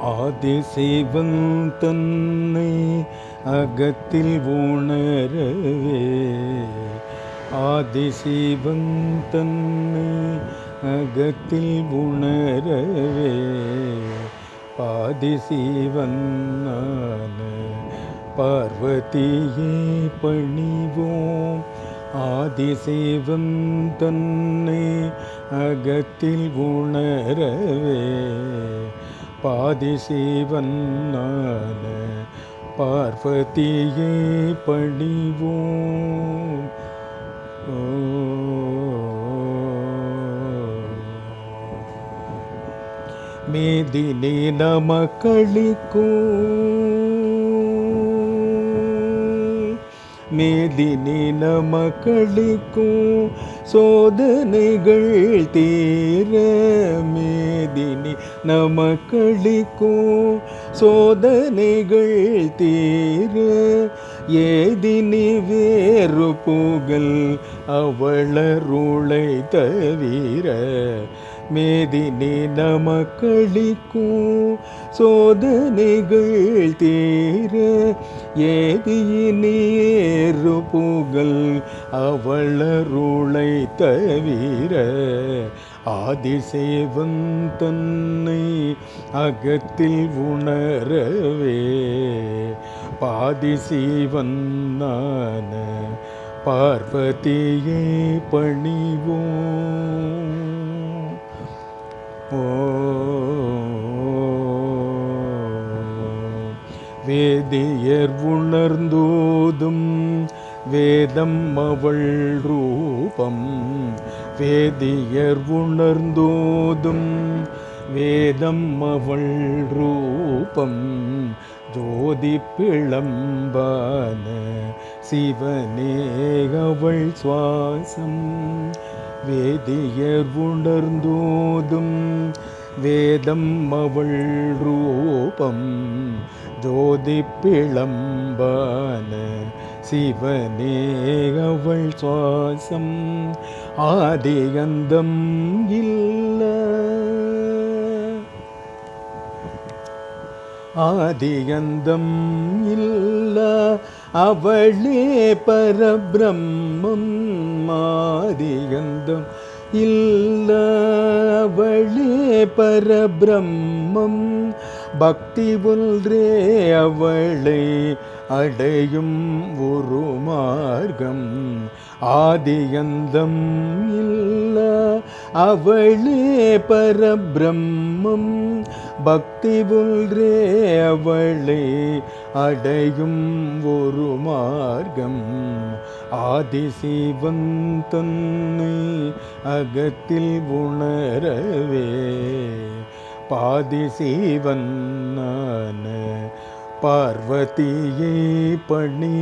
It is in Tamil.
ஆதிசிவன் தன்னை அகத்தில் உணரவே, ஆதிசிவன் தன்னை அகத்தில் உணரவே, பாதிசிவனான பார்வதியை பணிவோம். ஆதிசிவன் தன்னை அகத்தில் உணரவே, பாதிசிவனான பார்வதியை பணிவோம். மேதினி நமக்களிக்கும், மேதினி நமக்களிக்கும் சோதனைகள் தீர, மேதினி நமக்களிக்கும் சோதனைகள் தீர, ஏதினி வேறு புகழ் அவளருளை தவிர, மேதினி நமக்களிக்கும் சோதனைகள் தீர, ஏதினேறு புகழ் அவளருளை தவிர, ஆதிசிவன் தன்னை அகத்தில் உணரவே, பாதிசிவனான பார்வதியை பணிவோம். வேதியர் உணர்ந்தோதும் வேதம் அவள் ரூபம், வேதியர் உணர்ந்தோதும் வேதம் அவள் ரூபம், ஜோதி பிளம்பான சிவனே அவள் சுவாசம், வேதியர் உணர்ந்தோதும் வேதம் அவள் ரூபம், ஜோதி பிளம்பான சிவனே அவள் சுவாசம், ஆதியந்தம் இல்ல, ஆதியந்தம் இல்ல அவளே பரபிரம்மம், ஆதியந்தம் இல்ல அவளே பரபிரம்மம், பக்தி ஒன்றே அவளை அடையும் ஒரு மார்க்கம், ஆதியந்தம் இல்ல அவளே பரபிரம்மம், பக்தி ஒன்றே அவளை அடையும் ஒரு மார்க்கம், ஆதிசிவன் தன்னை அகத்தில் உணரவே, பாதிசிவனான பார்வதியை பணி